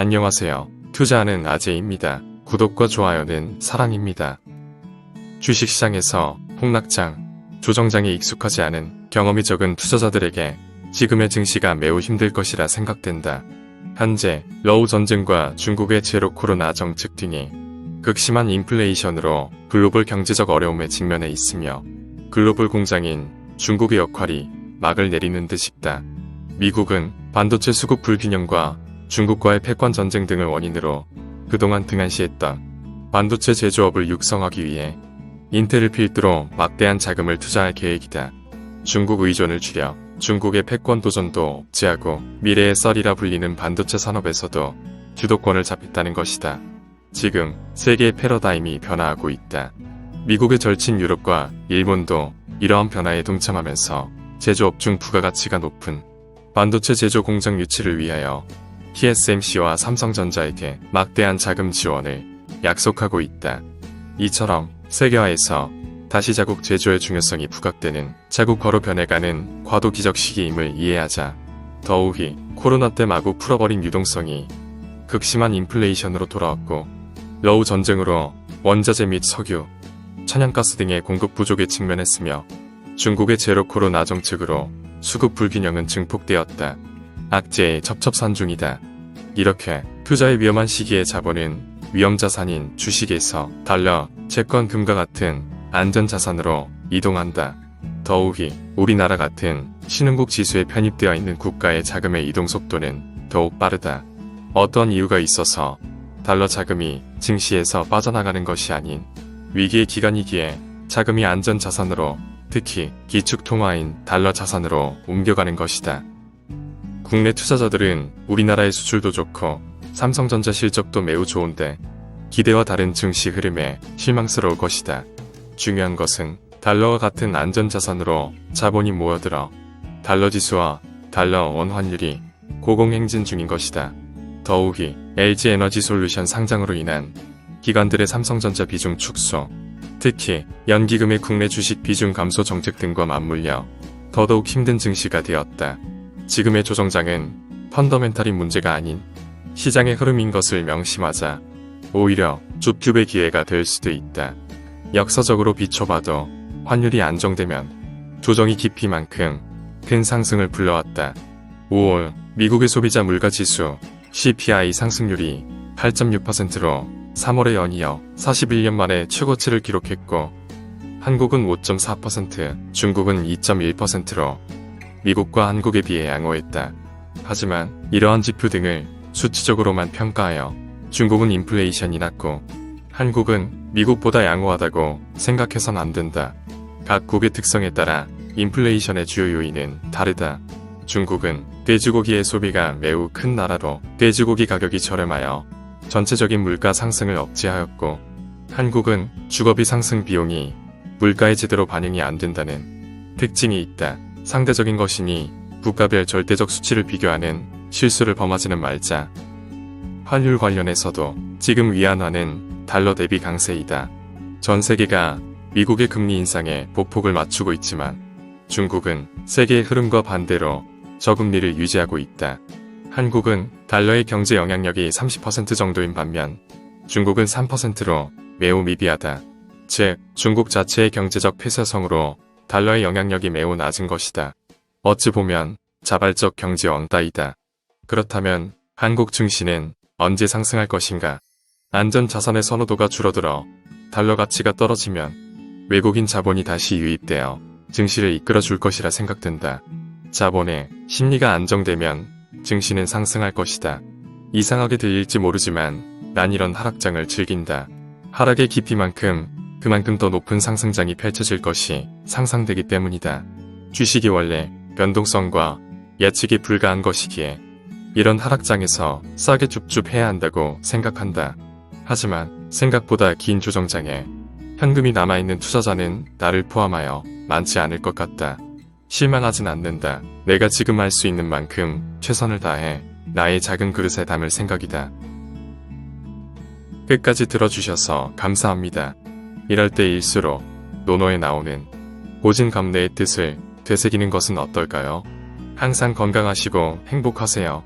안녕하세요. 투자하는 아재입니다. 구독과 좋아요는 사랑입니다. 주식시장에서 폭락장, 조정장에 익숙하지 않은 경험이 적은 투자자들에게 지금의 증시가 매우 힘들 것이라 생각된다. 현재 러우 전쟁과 중국의 제로 코로나 정책 등이 극심한 인플레이션으로 글로벌 경제적 어려움에 직면해 있으며 글로벌 공장인 중국의 역할이 막을 내리는 듯 싶다. 미국은 반도체 수급 불균형과 중국과의 패권 전쟁 등을 원인으로 그동안 등한시했던 반도체 제조업을 육성하기 위해 인텔을 필두로 막대한 자금을 투자할 계획이다. 중국 의존을 줄여 중국의 패권 도전도 억제하고 미래의 썰이라 불리는 반도체 산업에서도 주도권을 잡겠다는 것이다. 지금 세계의 패러다임이 변화하고 있다. 미국의 절친 유럽과 일본도 이러한 변화에 동참하면서 제조업 중 부가가치가 높은 반도체 제조 공장 유치를 위하여 TSMC와 삼성전자에게 막대한 자금 지원을 약속하고 있다. 이처럼 세계화에서 다시 자국 제조의 중요성이 부각되는 자국화로 변해가는 과도 기적 시기임을 이해하자 더욱이 코로나 때 마구 풀어버린 유동성이 극심한 인플레이션으로 돌아왔고 러우 전쟁으로 원자재 및 석유, 천연가스 등의 공급 부족에 직면했으며 중국의 제로 코로나 정책으로 수급 불균형은 증폭되었다. 악재의 첩첩산중이다. 이렇게 투자의 위험한 시기에 자본은 위험자산인 주식에서 달러, 채권, 금과 같은 안전자산으로 이동한다. 더욱이 우리나라 같은 신흥국 지수에 편입되어 있는 국가의 자금의 이동 속도는 더욱 빠르다. 어떤 이유가 있어서 달러 자금이 증시에서 빠져나가는 것이 아닌 위기의 기간이기에 자금이 안전자산으로 특히 기축통화인 달러 자산으로 옮겨가는 것이다. 국내 투자자들은 우리나라의 수출도 좋고 삼성전자 실적도 매우 좋은데 기대와 다른 증시 흐름에 실망스러울 것이다. 중요한 것은 달러와 같은 안전자산으로 자본이 모여들어 달러 지수와 달러 원 환율이 고공행진 중인 것이다. 더욱이 LG에너지솔루션 상장으로 인한 기관들의 삼성전자 비중 축소, 특히 연기금의 국내 주식 비중 감소 정책 등과 맞물려 더더욱 힘든 증시가 되었다. 지금의 조정장은 펀더멘탈인 문제가 아닌 시장의 흐름인 것을 명심하자 오히려 좁큐의 기회가 될 수도 있다. 역사적으로 비춰봐도 환율이 안정되면 조정이 깊이만큼 큰 상승을 불러왔다. 5월 미국의 소비자 물가지수 CPI 상승률이 8.6%로 3월에 연이어 41년 만에 최고치를 기록했고 한국은 5.4%, 중국은 2.1%로 미국과 한국에 비해 양호했다. 하지만 이러한 지표 등을 수치적으로만 평가하여 중국은 인플레이션이 낮고 한국은 미국보다 양호하다고 생각해선 안 된다. 각국의 특성에 따라 인플레이션의 주요 요인은 다르다. 중국은 돼지고기의 소비가 매우 큰 나라로 돼지고기 가격이 저렴하여 전체적인 물가 상승을 억제하였고 한국은 주거비 상승 비용이 물가에 제대로 반영이 안 된다는 특징이 있다. 상대적인 것이니 국가별 절대적 수치를 비교하는 실수를 범하지는 말자. 환율 관련해서도 지금 위안화는 달러 대비 강세이다. 전 세계가 미국의 금리 인상에 보폭을 맞추고 있지만 중국은 세계의 흐름과 반대로 저금리를 유지하고 있다. 한국은 달러의 경제 영향력이 30% 정도인 반면 중국은 3%로 매우 미비하다. 즉, 중국 자체의 경제적 폐쇄성으로 달러의 영향력이 매우 낮은 것이다. 어찌 보면 자발적 경제 언따이다. 그렇다면 한국 증시는 언제 상승할 것인가? 안전자산의 선호도가 줄어들어 달러 가치가 떨어지면 외국인 자본이 다시 유입되어 증시를 이끌어줄 것이라 생각된다. 자본의 심리가 안정되면 증시는 상승할 것이다. 이상하게 들릴지 모르지만 난 이런 하락장을 즐긴다. 하락의 깊이만큼 그만큼 더 높은 상승장이 펼쳐질 것이 상상되기 때문이다. 주식이 원래 변동성과 예측이 불가한 것이기에 이런 하락장에서 싸게 줍줍해야 한다고 생각한다. 하지만 생각보다 긴 조정장에 현금이 남아있는 투자자는 나를 포함하여 많지 않을 것 같다. 실망하진 않는다. 내가 지금 할 수 있는 만큼 최선을 다해 나의 작은 그릇에 담을 생각이다. 끝까지 들어주셔서 감사합니다. 이럴 때일수록 논어에 나오는 고진감래의 뜻을 되새기는 것은 어떨까요? 항상 건강하시고 행복하세요.